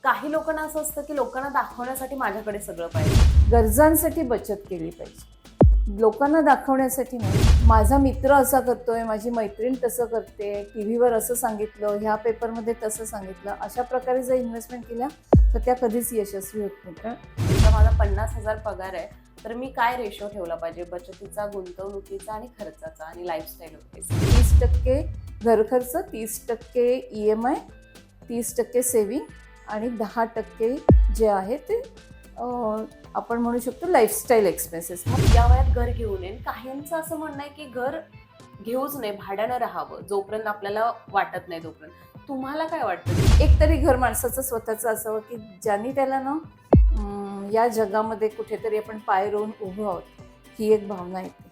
काही लोकांना असं असतं की लोकांना दाखवण्यासाठी माझ्याकडे सगळं पाहिजे. गरजांसाठी बचत केली पाहिजे. लोकांना दाखवण्यासाठी नाही. माझा मित्र असा करतोय, माझी मैत्रीण तसं करते, टीव्हीवर असं सांगितलं, ह्या पेपरमध्ये तसं सांगितलं, अशा प्रकारे जर इन्व्हेस्टमेंट केल्या तर त्या कधीच यशस्वी होत नाही. कारण समजा माझा 50,000 पगार आहे, तर मी काय रेशो ठेवला पाहिजे बचतीचा, गुंतवणुकीचा आणि खर्चाचा आणि लाईफस्टाईल रुपीज? 30% घरखर्च, 30% EMI, 30% सेव्हिंग आणि 10% जे आहे ते आपण म्हणू शकतो लाईफस्टाईल एक्सपेन्सेस. या वयात घर घेऊ नये. काहींचं असं म्हणणं आहे की घर घेऊच नये, भाड्यानं राहावं जोपर्यंत आपल्याला वाटत नाही तोपर्यंत. तुम्हाला काय वाटतं? एक तरी घर माणसाचं स्वतःचं असावं की ज्यांनी त्याला ना या जगामध्ये कुठेतरी आपण पाय रोवून उभं आहोत ही एक भावना येते.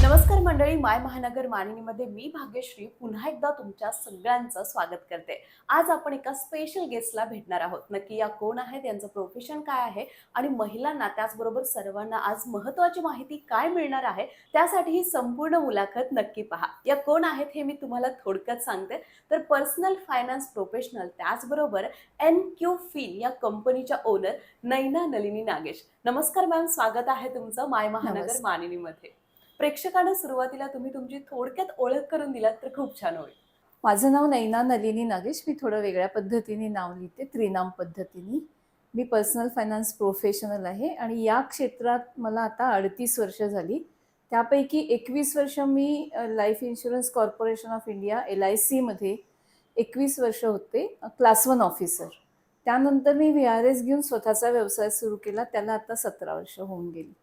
नमस्कार मंडळी, माय महानगर मानिनीमध्ये मी भाग्यश्री पुन्हा एकदा तुमच्या सगळ्यांचं स्वागत करते. आज आपण एका स्पेशल गेस्टला भेटणार आहोत. नक्की या कोण आहेत, यांचं प्रोफेशन काय आहे आणि महिलांना त्याचबरोबर सर्वांना आज महत्त्वाची माहिती काय मिळणार आहे, त्यासाठी ही संपूर्ण मुलाखत नक्की पहा. या कोण आहेत हे मी तुम्हाला थोडक्यात सांगते. तर पर्सनल फायनान्स प्रोफेशनल, त्याचबरोबर NQ फिन या कंपनीच्या ओनर नैना नलिनी नागेश. नमस्कार मॅम, स्वागत आहे तुमचं माय महानगर नमस्कार. मानिनीमध्ये. प्रेक्षकांना सुरुवातीला तुम्ही तुमची थोडक्यात ओळख करून दिलात तर खूप छान होईल. माझं नाव नैना नलिनी नागेश. मी थोडं वेगळ्या पद्धतीने नाव लिहिते, त्रिनाम पद्धतीने. मी पर्सनल फायनान्स प्रोफेशनल आहे आणि या क्षेत्रात मला आता 38 वर्ष झाली. त्यापैकी 21 वर्ष मी life insurance corporation of India LICमध्ये 21 वर्ष होते क्लास 1 ऑफिसर. त्यानंतर मी VRS घेऊन स्वतःचा व्यवसाय सुरू केला. त्याला आता 17 वर्ष होऊन गेली.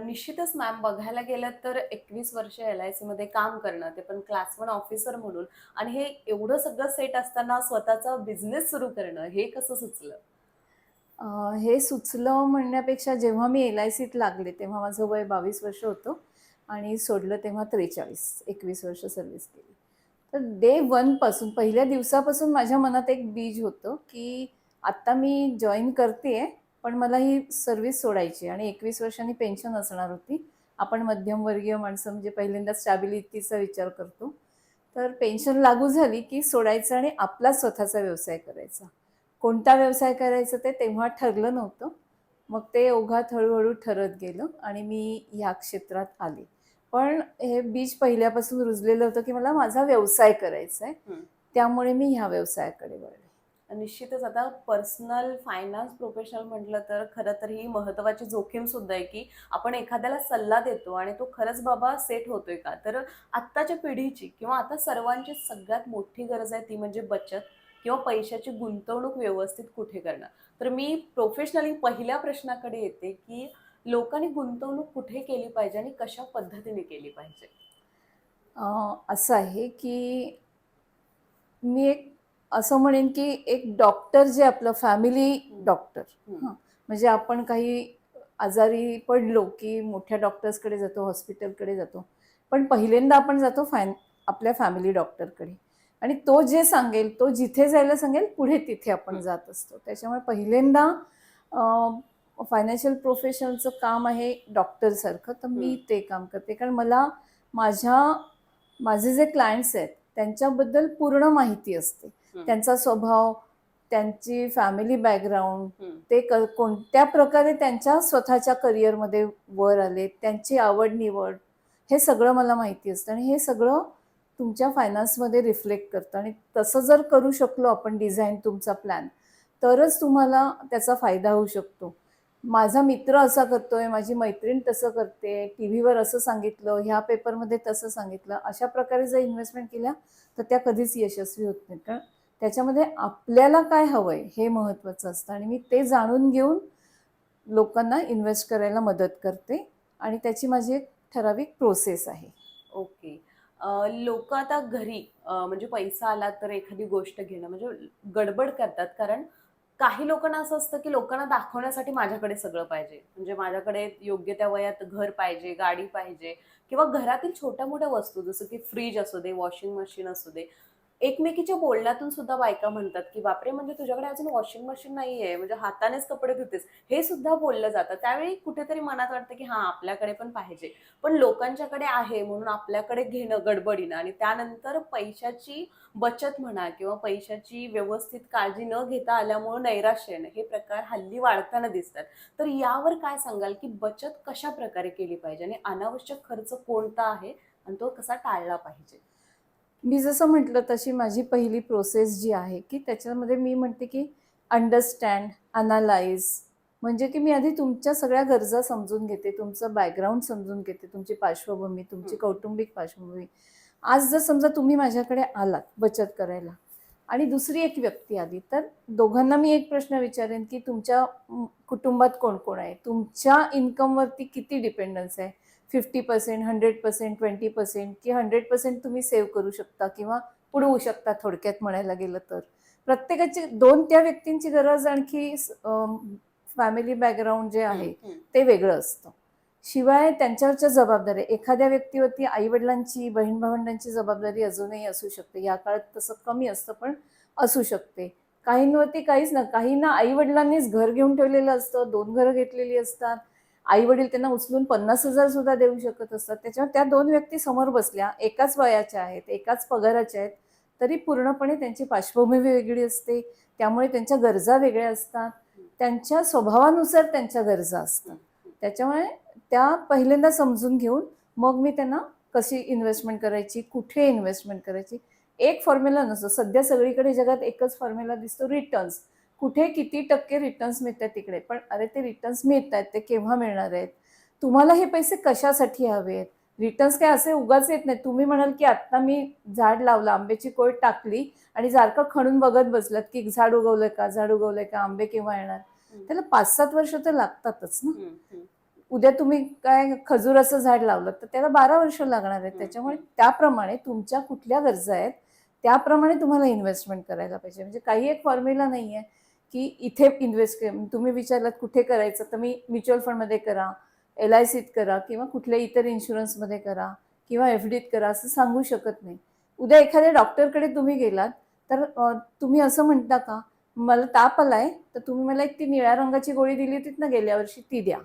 निश्चितच मॅम, बघायला गेलं तर 21 वर्ष LIC मध्ये काम करणं, ते पण क्लास 1 ऑफिसर म्हणून, आणि हे एवढं सगळं सेट असताना स्वतःचा बिझनेस सुरू करणं, हे कसं सुचलं? हे सुचलं म्हणण्यापेक्षा जेव्हा मी LICत लागले तेव्हा माझं वय 22 वर्ष होतं आणि सोडलं तेव्हा 43, 21 वर्ष सर्व्हिस केली. तर डे 1 पासून, पहिल्या दिवसापासून माझ्या मनात एक बीज होतं की आत्ता मी जॉइन करते आहे, पण मला ही सर्व्हिस सोडायची आणि 21 वर्षांनी पेन्शन असणार होती. आपण मध्यमवर्गीय माणसं म्हणजे पहिल्यांदा स्टॅबिलिटीचा विचार करतो. तर पेन्शन लागू झाली की सोडायचं आणि आपला स्वतःचा व्यवसाय करायचा. कोणता व्यवसाय करायचं ते तेव्हा ठरलं नव्हतं. मग ते ओघात हळू-हळू ठरत गेलं आणि मी ह्या क्षेत्रात आले. पण हे बीज पहिल्यापासून रुजलेलं होतं की मला माझा व्यवसाय करायचा आहे. हं. त्यामुळे मी ह्या व्यवसायाकडे वळले. निश्चितच आता पर्सनल फायनान्स प्रोफेशनल म्हटलं तर खरं तर ही महत्त्वाची जोखीम सुद्धा आहे की आपण एखाद्याला सल्ला देतो आणि तो खरंच बाबा सेट होतोय का? तर आत्ताच्या पिढीची किंवा आता सर्वांची सगळ्यात मोठी गरज आहे ती म्हणजे बचत किंवा पैशाची गुंतवणूक व्यवस्थित कुठे करणं. तर मी प्रोफेशनली पहिल्या प्रश्नाकडे येते की लोकांनी गुंतवणूक कुठे केली पाहिजे आणि कशा पद्धतीने केली पाहिजे? असं आहे की मी एक असं म्हणेन की एक डॉक्टर जे आपलं फॅमिली डॉक्टर, हं. म्हणजे आपण काही आजारी पडलो की मोठ्या डॉक्टर्सकडे जातो, हॉस्पिटलकडे जातो. पण पहिल्यांदा आपण जातो आपल्या फॅमिली डॉक्टरकडे आणि तो जे सांगेल, तो जिथे जायला सांगेल, पुढे तिथे आपण हं. जात असतो. त्याच्यामुळे पहिल्यांदा फायनान्शियल प्रोफेशनलचं काम आहे डॉक्टरसारखं, तर मी हं. ते काम करते. कारण मला माझे जे क्लायंट्स आहेत त्यांच्याबद्दल पूर्ण माहिती असते. हं. त्यांचा स्वभाव, त्यांची फॅमिली बॅकग्राऊंड, हं. ते कोणत्या प्रकारे त्यांच्या स्वतःच्या करिअरमध्ये वर आले, त्यांची आवड-निवड, हे सगळं मला माहिती असतं आणि हे सगळं तुमच्या फायनान्समध्ये रिफ्लेक्ट करतं आणि तसं जर करू शकलो आपण डिझाइन तुमचा प्लॅन, तरच तुम्हाला त्याचा फायदा होऊ शकतो. माझा मित्र असा करतोय, माझी मैत्रीण तसं करते, टीव्हीवर असं सांगितलं, ह्या पेपरमध्ये तसं सांगितलं, अशा प्रकारे जर इन्व्हेस्टमेंट केल्या तर त्या कधीच यशस्वी होत नाहीत. कारण त्याच्यामध्ये आपल्याला काय हवंय हे महत्त्वाचं असतं आणि मी ते जाणून घेऊन लोकांना इन्व्हेस्ट करायला मदत करते आणि त्याची माझी एक ठराविक प्रोसेस आहे. ओके. लोकं आता घरी म्हणजे पैसा आला तर एखादी गोष्ट घेणं म्हणजे गडबड करतात. कारण काही लोकांना असं असतं, की लोकांना दाखवण्यासाठी माझ्याकडे सगळं पाहिजे. म्हणजे माझ्याकडे योग्य त्या वयात घर पाहिजे, गाडी पाहिजे किंवा घरातील छोट्या-मोठ्या वस्तू जसं की फ्रिज असू दे, वॉशिंग मशीन असू दे. एकमेकीच्या बोलण्यातून सुद्धा बायका म्हणतात, की "बापरे! म्हणजे तुझ्याकडे अजून वॉशिंग मशीन नाहीये, म्हणजे हातानेच कपडे धुतेस." हे सुद्धा बोललं जातं. त्यावेळी कुठेतरी मनात वाटतं, की हां, आपल्याकडे पण पाहिजे. पण लोकांच्याकडे आहे म्हणून आपल्याकडे घेणं गडबडीनं आणि त्यानंतर पैशाची बचत म्हणा किंवा पैशाची व्यवस्थित काळजी न घेता आल्यामुळं नैराश्य येणं, हे प्रकार हल्ली वाढताना दिसतात. तर यावर काय सांगाल, की बचत कशाप्रकारे केली पाहिजे आणि अनावश्यक खर्च कोणता आहे आणि तो कसा टाळला पाहिजे? मी जसं म्हटलं तशी माझी पहिली प्रोसेस जी आहे, की त्याच्यामध्ये मी म्हणते, की अंडरस्टँड, अॅनालाइज म्हणजे की मी आधी तुमच्या सगळ्या गरजा समजून घेते, तुमचं बॅकग्राऊंड समजून घेते, तुमची पार्श्वभूमी, तुमची हं, कौटुंबिक पार्श्वभूमी. आज जर समजा तुम्ही माझ्याकडे आलात बचत करायला आणि दुसरी एक व्यक्ती आली, तर दोघांना मी एक प्रश्न विचारेन, की तुमच्या कुटुंबात कोण-कोण आहे? तुमच्या इन्कमवरती किती डिपेंडन्स आहे? 50%, 100%, 20% की 100% तुम्ही सेव्ह करू शकता किंवा उडवू शकता थोडक्यात म्हणायला गेलं तर. प्रत्येकाची 2 त्या व्यक्तींची गरज आणखी फॅमिली बॅकग्राऊंड जे हं, आहे हं. ते वेगळं असतं. शिवाय त्यांच्यावरच्या जबाबदाऱ्या एखाद्या व्यक्तीवरती आई-वडिलांची, बहीण-भावंडांची जबाबदारी अजूनही असू शकते. या काळात तसं कमी असतं पण असू शकते. काहींवरती काहीच ना काहींना आई-वडिलांनीच घर घेऊन ठेवलेलं असतं, 2 घरं घेतलेली असतात. आई-वडील त्यांना उचलून 50,000 सुद्धा देऊ शकत असतात. त्याच्यावर त्या 2 व्यक्ती समोर बसल्या, एकाच वयाच्या आहेत, एकाच पगाराच्या आहेत, तरी पूर्णपणे त्यांची पार्श्वभूमी वेगळी असते. त्यामुळे त्यांच्या गरजा वेगळ्या असतात. त्यांच्या स्वभावानुसार त्यांच्या गरजा असतात. हं, हं. त्याच्यामुळे त्या पहिल्यांदा समजून घेऊन मग मी त्यांना कशी इन्व्हेस्टमेंट करायची, कुठे इन्व्हेस्टमेंट करायची. एक फॉर्म्युला नसतो. सध्या सगळीकडे जगात एकच फॉर्म्युला दिसतो रिटर्न्स. कुठे किती टक्के रिटर्न्स मिळतात तिकडे. पण अरे ते रिटर्न्स मिळतायत ते केव्हा मिळणार आहेत? तुम्हाला हे पैसे कशासाठी हवे आहेत? रिटर्न्स काय असे उगाच येत नाहीत. तुम्ही म्हणाल, की आत्ता मी झाड लावलं, आंब्याची कोय टाकली आणि सारखं खणून बघत बसलात, की झाड उगवलंय का? झाड उगवलंय का? आंबे केव्हा येणार? हं, त्याला 5-7 वर्ष तर लागतातच ना. हं, हं, उद्या तुम्ही काय खजुराचं झाड लावलं तर त्याला 12 वर्ष लागणार आहेत. हं, त्याच्यामुळे हं. त्याप्रमाणे तुमच्या कुठल्या गरजा आहेत, त्याप्रमाणे तुम्हाला इन्व्हेस्टमेंट करायला पाहिजे. म्हणजे काही एक फॉर्म्युला नाहीये, की इथे इन्व्हेस्ट तुम्ही विचारलात कुठे करायचं, तर मी म्युच्युअल फंडमध्ये करा, एल-आय-सीत करा किंवा कुठल्याही इतर इन्शुरन्समध्ये करा किंवा एफ-डीत करा असं सांगू शकत नाही. उद्या एखाद्या डॉक्टरकडे तुम्ही गेलात, तर तुम्ही असं म्हणता का, "मला ताप आलाय, तर तुम्ही मला एक ती निळ्या रंगाची गोळी दिली होतीत ना गेल्या वर्षी, ती द्या."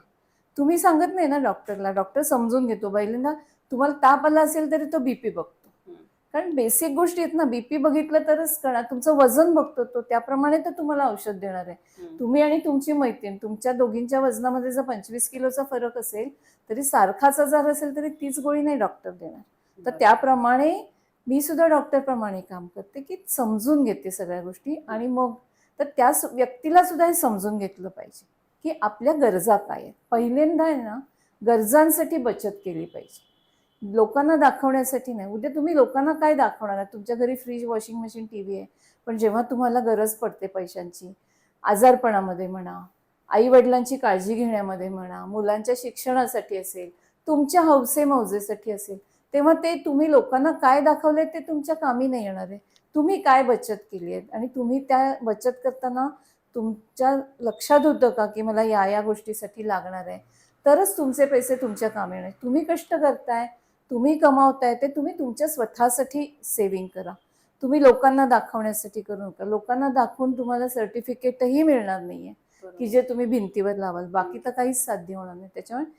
तुम्ही सांगत नाही ना डॉक्टरला. डॉक्टर समजून घेतो. पहिल्यांदा तुम्हाला ताप आला असेल तरी तो बीपी बघतो. हं, कारण बेसिक गोष्टी आहेत ना. बीपी बघितलं तरच कळणार. तुमचं वजन बघतो तो. त्याप्रमाणे तो तुम्हाला औषध देणार आहे. हं. तुम्ही आणि तुमची मैत्रीण तुमच्या दोघींच्या वजनामध्ये जर 25 किलोचा फरक असेल, तरी सारखाच आजार असेल तरी तीच गोळी नाही डॉक्टर देणार. तर बरं. त्याप्रमाणे मी सुद्धा डॉक्टरप्रमाणे काम करते, की समजून घेते सगळ्या गोष्टी हं, आणि मग तर त्या व्यक्तीला सुद्धा हे समजून घेतलं पाहिजे. की आपल्या गरजा काय आहेत. हं. पहिल्यांदा आहे ना, गरजांसाठी बचत केली पाहिजे. लोकांना दाखवण्यासाठी नाही. उद्या तुम्ही लोकांना काय दाखवणार आहात? तुमच्या घरी फ्रिज, वॉशिंग मशीन, टीव्ही आहे. पण जेव्हा तुम्हाला गरज पडते पैशांची, आजारपणामध्ये म्हणा, आई-वडिलांची काळजी घेण्यामध्ये म्हणा, मुलांच्या शिक्षणासाठी असेल, तुमच्या हौसे-मौजेसाठी असेल, तेव्हा ते तुम्ही लोकांना काय दाखवलंय ते तुमच्या कामी नाही येणार आहे. तुम्ही काय बचत केली आहे आणि तुम्ही त्या बचत करताना तुमच्या लक्षात होतं का, की मला या गोष्टीसाठी लागणार आहे. तरच तुमचे पैसे तुमच्या कामी येणार. तुम्ही कष्ट करताय, तुम्ही कमावताय, ते तुम्ही तुमच्या स्वतःसाठी सेव्हिंग करा. तुम्ही लोकांना दाखवण्यासाठी करू नका. लोकांना दाखवून तुम्हाला सर्टिफिकेटही मिळणार नाहीये, की बरोबर. जे तुम्ही भिंतीवर लावाल. बाकी तर काहीच साध्य होणार नाही. त्याच्यामुळे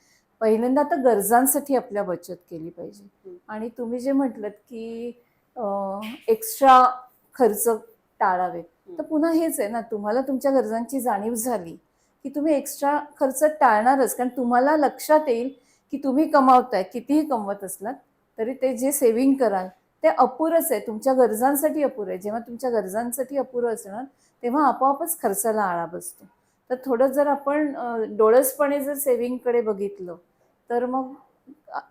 पहिल्यांदा तर गरजांसाठी आपल्या बचत केली पाहिजे. हं, आणि तुम्ही जे म्हटलत, की एक्स्ट्रा खर्च टाळावेत. हं. तर पुन्हा हेच आहे ना, तुम्हाला तुमच्या गरजांची जाणीव झाली, की तुम्ही एक्स्ट्रा खर्च टाळणारच. कारण तुम्हाला लक्षात येईल, की तुम्ही कमावताय, कितीही कमवत असलात, तरी ते जे सेव्हिंग कराल, ते अपुरंच आहे. तुमच्या गरजांसाठी अपुरं आहे. जेव्हा तुमच्या गरजांसाठी अपुरं असणार, तेव्हा आपोआपच खर्चाला आळा बसतो. तर थोडं जर आपण डोळसपणे जर सेव्हिंगकडे बघितलं, तर मग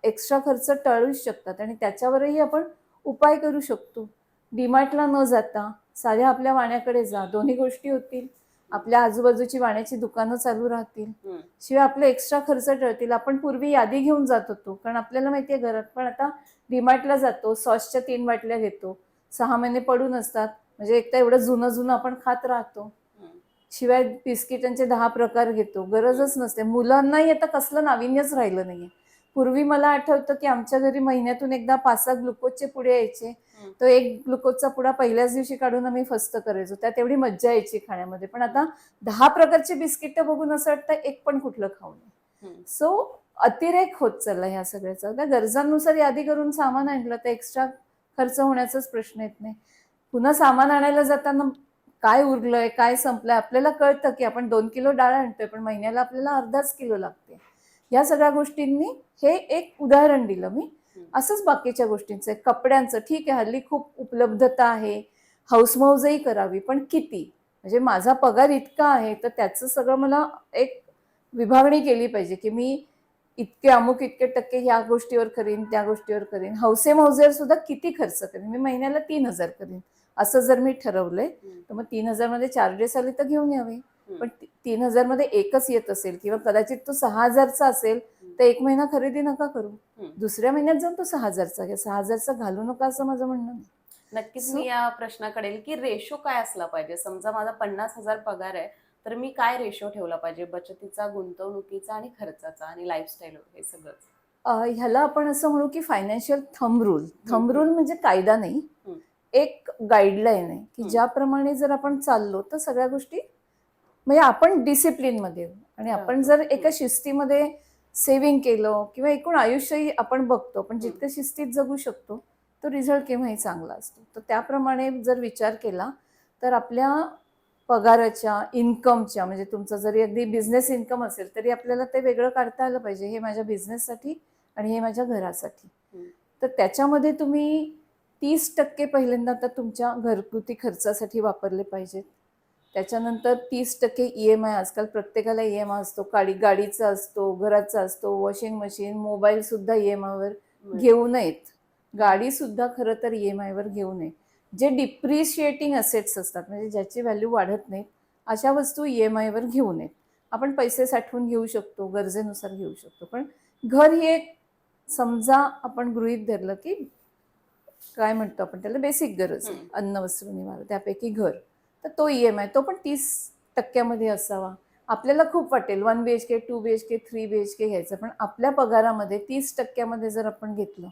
एक्स्ट्रा खर्च टाळूच शकतात आणि त्याच्यावरही आपण उपाय करू शकतो. डीमार्टला न जाता साध्या आपल्या वाण्याकडे जा. दोन्ही गोष्टी होतील. आपल्या आजूबाजूची वाण्याची दुकानं चालू राहतील. हं, शिवाय आपले एक्स्ट्रा खर्च टळतील. आपण पूर्वी यादी घेऊन जात होतो. कारण आपल्याला माहिती आहे घरात पण आता डीमार्टला जातो. सॉसच्या 3 बाटल्या घेतो. 6 महिने पडून असतात. म्हणजे एक तर एवढं जुनं-जुनं आपण खात राहतो. हं, शिवाय बिस्किटांचे 10 प्रकार घेतो. हं. गरजच नसते. मुलांनाही आता कसलं नाविन्यच राहिलं नाहीये. पूर्वी मला आठवतं की आमच्या घरी महिन्यातून एकदा 5-6 ग्लुकोजचे पुडे यायचे. तो एक ग्लुकोजचा पुडा पहिल्याच दिवशी काढून आम्ही फस्त करायचो. त्यात एवढी मज्जा यायची खाण्यामध्ये. पण आता 10 प्रकारचे बिस्किट बघून असं वाटतं एक पण कुठलं खाऊ नये. सो अतिरेक होत चालला ह्या सगळ्याचा. त्या गरजांनुसार यादी करून सामान आणलं तर एक्स्ट्रा खर्च होण्याचाच प्रश्न येत नाही. पुन्हा सामान आणायला जाताना काय उरलंय, काय संपलंय आपल्याला कळतं की आपण 2 किलो डाळ आणतोय, पण महिन्याला आपल्याला अर्धाच किलो लागते. या सगळ्या गोष्टींनी हे एक उदाहरण दिलं मी. असंच बाकीच्या गोष्टींचं आहे. कपड्यांचं ठीक आहे, हल्ली खूप उपलब्धता आहे, हौसमौजही करावी, पण किती? म्हणजे माझा पगार इतका आहे, तर त्याचं सगळं मला एक विभागणी केली पाहिजे की मी इतके अमुक इतके टक्के ह्या गोष्टीवर करीन, त्या गोष्टीवर करीन. हौसेमौजेवर सुद्धा किती खर्च करीन? मी महिन्याला 3,000 करीन. असं जर मी ठरवलंय, तर मग 3,000 मध्ये 4 ड्रेस आले तर घेऊन यावे. पण 3,000 मध्ये एकच येत असेल किंवा कदाचित तो 6,000चा असेल, तर एक महिना खरेदी नका करू. दुसऱ्या महिन्यात जाऊन तो 6,000चा घ्या. 6,000चा घालू नका असं माझं म्हणणं नाही. नक्कीच मी या प्रश्नाकडे येईल की रेशो काय असला पाहिजे. समजा माझा 50,000 पगार आहे, तर मी काय रेशो ठेवला पाहिजे बचतीचा, गुंतवणुकीचा आणि खर्चाचा आणि लाईफस्टाईल हे सगळंच? ह्याला आपण असं म्हणू की financial thumb rule. Thumb rule म्हणजे कायदा नाही, एक गाईडलाईन आहे की ज्याप्रमाणे जर आपण चाललो तर सगळ्या गोष्टी म्हणजे आपण डिसिप्लिनमध्ये येऊ. आणि आपण जर एका शिस्तीमध्ये सेव्हिंग केलं किंवा एकूण आयुष्यही आपण बघतो, पण जितकं शिस्तीत जगू शकतो तो रिझल्ट केव्हाही चांगला असतो. तर त्याप्रमाणे जर विचार केला तर आपल्या पगाराच्या, इन्कमच्या, म्हणजे तुमचं जरी अगदी बिझनेस इन्कम असेल तरी आपल्याला ते वेगळं काढता आलं पाहिजे. हे माझ्या बिझनेससाठी आणि हे माझ्या घरासाठी. तर त्याच्यामध्ये तुम्ही 30% पहिल्यांदा तर तुमच्या घरगुती खर्चासाठी वापरले पाहिजेत. त्याच्यानंतर 30% EMI. आजकाल प्रत्येकाला EMI असतो. गाडीचा असतो, घराचा असतो, वॉशिंग मशीन, मोबाईल सुद्धा EMI वर घेऊ नयेत. गाडी सुद्धा खरं तर EMI वर घेऊ नये. जे डिप्रिशिएटिंग असेट्स असतात, म्हणजे ज्याची व्हॅल्यू वाढत नाही, अशा वस्तू EMI वर घेऊ नयेत. आपण पैसे साठवून घेऊ शकतो, गरजेनुसार घेऊ शकतो. पण घर ही एक, समजा आपण गृहीत धरलं की काय म्हणतो आपण त्याला, बेसिक गरज आहे, अन्न वस्त्र निवारा, त्यापैकी घर. तर तो EMI तो पण 30% असावा. आपल्याला खूप वाटेल 1 BHK, 2 BHK, 3 BHK घ्यायचं, पण आपल्या पगारामध्ये 30% जर आपण घेतलं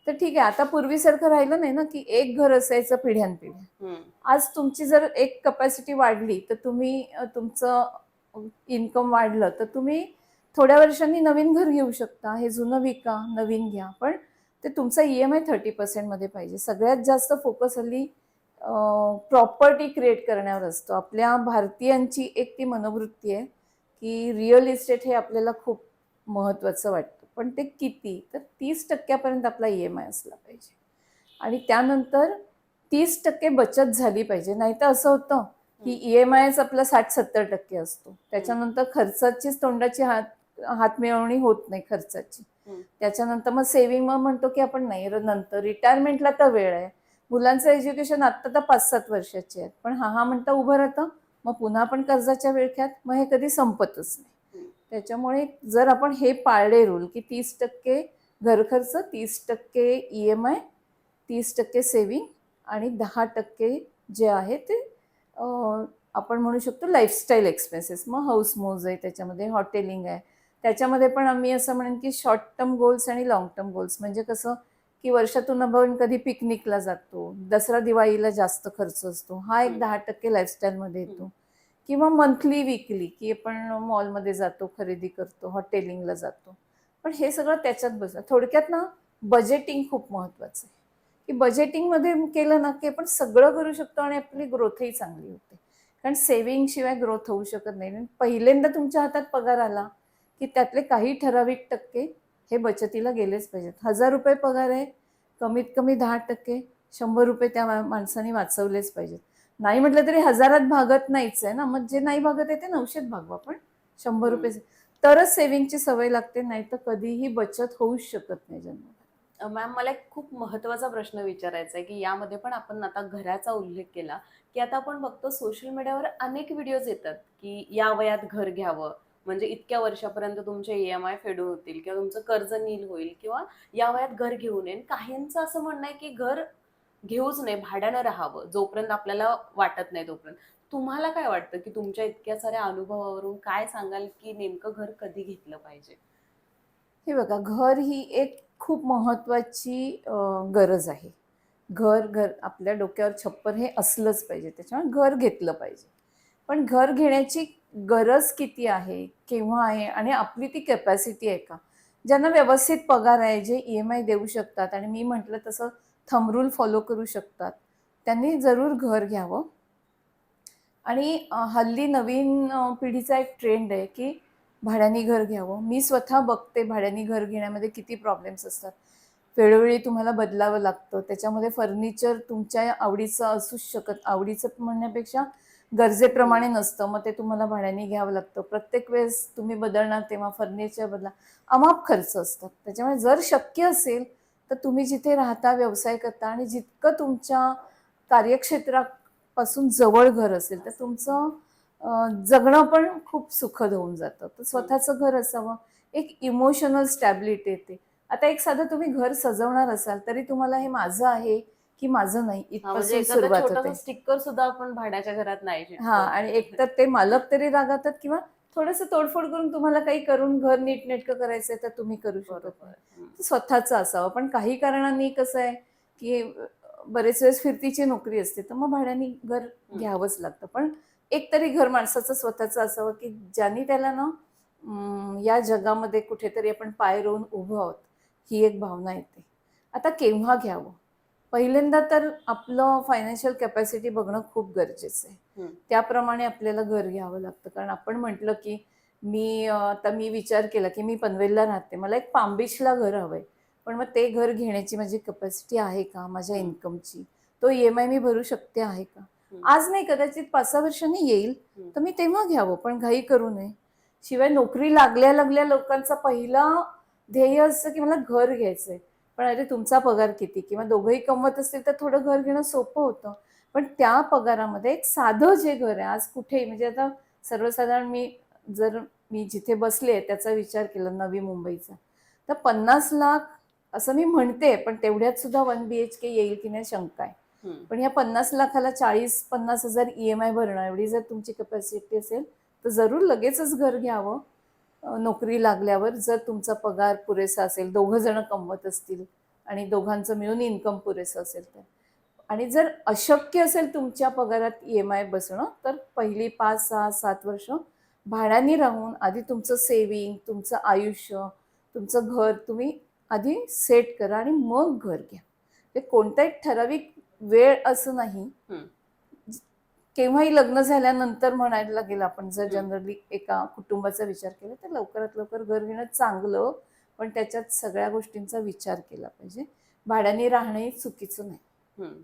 तर ठीक आहे. आता पूर्वीसारखं राहिलं नाही ना की एक घर असायचं पिढ्यानपिढ्या. आज तुमची जर एक कपॅसिटी वाढली तर तुम्ही तुमचं इन्कम वाढलं तर तुम्ही थोड्या वर्षांनी नवीन घर घेऊ शकता. हे जुनं विका, नवीन घ्या, पण ते तुमचा EMI 30% मध्ये पाहिजे. सगळ्यात जास्त फोकस हल्ली प्रॉपर्टी क्रिएट करण्यावर असतो. आपल्या भारतीयांची एक ती मनोवृत्ती आहे की रिअल इस्टेट हे आपल्याला खूप महत्त्वाचं वाटतं. पण ते किती? तर 30% आपला EMI असला पाहिजे. आणि त्यानंतर 30% बचत झाली पाहिजे. नाही तर असं होतं की EMIच आपला 60-70% असतो. त्याच्यानंतर खर्चाचीच तोंडाची हात मिळवणी होत नाही खर्चाची. त्याच्यानंतर मग सेव्हिंग मग म्हणतो की आपण नाही, नंतर रिटायरमेंटला तर वेळ आहे. मुलांचं एज्युकेशन आत्ता तर 5-7 वर्षाचे आहेत, पण हा म्हणता उभं राहतं. मग पुन्हा आपण कर्जाच्या विळख्यात, मग हे कधी संपतच नाही. त्याच्यामुळे जर आपण हे पाळले रूल की 30% घरखर्च, 30% EMI, 30% सेव्हिंग आणि 10% जे आहे ते आपण म्हणू शकतो लाईफस्टाईल एक्सपेन्सेस. मग हाऊसमौज आहे, त्याच्यामध्ये हॉटेलिंग आहे. त्याच्यामध्ये पण आम्ही असं म्हणेन की शॉर्ट टर्म गोल्स आणि लॉंग टर्म गोल्स. म्हणजे कसं की वर्षातून आपण कधी पिकनिकला जातो, दसरा दिवाळीला जास्त खर्च असतो, हा एक 10% लाईफस्टाईलमध्ये येतो. किंवा मंथली, वीकली की आपण मॉलमध्ये जातो, खरेदी करतो, हॉटेलिंगला जातो. पण हे सगळं त्याच्यात बसतं. थोडक्यात ना, बजेटिंग खूप महत्त्वाचं आहे की बजेटिंगमध्ये केलं ना की आपण सगळं करू शकतो आणि आपली ग्रोथही चांगली होते. कारण सेव्हिंग शिवाय ग्रोथ होऊ शकत नाही. पहिल्यांदा तुमच्या हातात पगार आला की त्यातले काही ठराविक टक्के हे बचतीला गेलेच पाहिजेत. ₹1000 पगार आहे, कमीत कमी 10%, ₹100 त्या माणसाने वाचवलेच पाहिजेत. नाही म्हटलं तरी हजारात भागत नाहीच आहे ना. मग जे नाही भागत आहे ते 900त भागवा, पण ₹100 तरच सेव्हिंगची सवय लागते. नाही तर कधीही बचत होऊच शकत नाही जन्माला. मॅम, मला एक खूप महत्त्वाचा प्रश्न विचारायचा आहे की यामध्ये पण आपण आता घराचा उल्लेख केला की आता आपण बघतो सोशल मीडियावर अनेक व्हिडिओज येतात की या वयात घर घ्यावं, म्हणजे इतक्या वर्षापर्यंत तुमचे EMI फेडून होतील किंवा तुमचं कर्ज नील होईल, किंवा या वयात घर घेऊ नये. काहींचं असं म्हणणं आहे की घर घेऊच नाही, भाड्यानं राहावं जोपर्यंत आपल्याला वाटत नाही तोपर्यंत. तुम्हाला काय वाटतं की तुमच्या इतक्या साऱ्या अनुभवावरून काय सांगाल की नेमकं घर कधी घेतलं पाहिजे? हे बघा, घर ही एक खूप महत्वाची गरज आहे. घर आपल्या डोक्यावर छप्पर हे असलंच पाहिजे. त्याच्यामुळे घर घेतलं पाहिजे. पण घर घेण्याची गरज किती आहे, केव्हा आहे आणि आपली ती कॅपॅसिटी आहे का? ज्यांना व्यवस्थित पगार आहे, जे EMI देऊ शकतात आणि मी म्हटलं तसं थंब रूल फॉलो करू शकतात, त्यांनी जरूर घर घ्यावं. आणि हल्ली नवीन पिढीचा एक ट्रेंड आहे, की भाड्याने घर घ्यावं. मी स्वतः बघते भाड्याने घर घेण्यामध्ये किती प्रॉब्लेम्स असतात. वेळोवेळी तुम्हाला बदलावं लागतं. त्याच्यामध्ये फर्निचर तुमच्या आवडीचं असूच आवडीचं म्हणण्यापेक्षा हं. गरजेप्रमाणे नसतं. मग ते तुम्हाला भाड्याने घ्यावं लागतं. प्रत्येक वेळेस तुम्ही बदलणार तेव्हा फर्निचर बदला. अमाप खर्च असतात. त्याच्यामुळे जर शक्य असेल, तर तुम्ही जिथे राहता, व्यवसाय करता आणि जितकं तुमच्या कार्यक्षेत्रापासून जवळ घर असेल, तर तुमचं जगणं पण खूप सुखद होऊन जातं. तर हं. स्वतःचं घर असावं. एक इमोशनल स्टॅबिलिटी येते. आता एक साधं तुम्ही घर सजवणार असाल, तरी तुम्हाला हे माझं आहे की माझं नाही हां, म्हणजे इथपासून एखादा सुरुवात छोटासा होते. स्टिकर सुद्धा आपण भाड्याच्या घरात नाही हां, चिटकवत. आणि एकतर ते मालक तरी रागावतात किंवा थोडंसं तोडफोड करून तुम्हाला काही करून घर नीटनेटकं करायचंय तर तुम्ही करू शकत नाही. बरोबर. हं. तर स्वतःचं असावं. पण काही कारणांनी कसं आहे, की बरेच वेळेस फिरतीची नोकरी असते, तर मग भाड्याने घर हं. घ्यावंच लागतं. पण एक तरी घर माणसाचं स्वतःचं असावं, की ज्यानी त्याला ना या जगामध्ये कुठेतरी आपण पाय रोवून उभं आहोत, ही एक भावना येते. आता केव्हा घ्यावं? पहिल्यांदा तर आपलं फायनान्शियल कॅपॅसिटी बघणं खूप गरजेचं आहे. हं. त्याप्रमाणे आपल्याला घर घ्यावं लागतं. कारण आपण म्हटलं, की आता मी विचार केला, की मी पनवेलला राहते. मला एक पाम बीचला घर हवंय. पण मग ते घर घेण्याची माझी कॅपॅसिटी आहे का माझ्या हं. इन्कमची? तो EMI मी भरू शकते आहे का? हं. आज नाही, कदाचित 5-6 वर्षांनी येईल, हं. तर मी तेव्हा घ्यावं, पण घाई करू नये. शिवाय नोकरी लागल्या लोकांचा पहिला ध्येय असतं, की मला घर घ्यायचंय. पण अरे तुमचा पगार किती? किंवा दोघंही कमवत असतील तर थोडं घर घेणं सोपं होतं. पण त्या पगारामध्ये एक साधं जे घर आहे, आज कुठेही म्हणजे आता सर्वसाधारण जर मी जिथे बसले त्याचा विचार केला नवी मुंबईचा, तर 50,00,000 असं मी म्हणते, पण तेवढ्यात सुद्धा 1 BHK येईल की नाही शंका आहे. हं. पण ह्या 50,00,000ला 40-50,000 EMI भरणं एवढी जर तुमची कॅपॅसिटी असेल, तर जरूर लगेचच घर घ्यावं. नोकरी लागल्यावर जर तुमचा पगार पुरेसा असेल, दोघं जण कमवत असतील आणि दोघांचं मिळून इन्कम पुरेसं असेल तर. आणि जर अशक्य असेल तुमच्या पगारात EMI बसणं, तर पहिली 5, 6, 7 वर्ष भाड्याने राहून आधी तुमचं सेव्हिंग, तुमचं आयुष्य, तुमचं घर तुम्ही आधी सेट करा आणि मग घर घ्या. ते कोणताही ठराविक वेळ असं नाही. हं. केव्हाही लग्न झाल्यानंतर म्हणायला लागेल आपण जर हं. जनरली एका कुटुंबाचा विचार केला, तर लवकरात लवकर घर घेणं चांगलं, पण त्याच्यात सगळ्या गोष्टींचा विचार केला पाहिजे. भाड्याने राहणंही चुकीचं नाही. हं.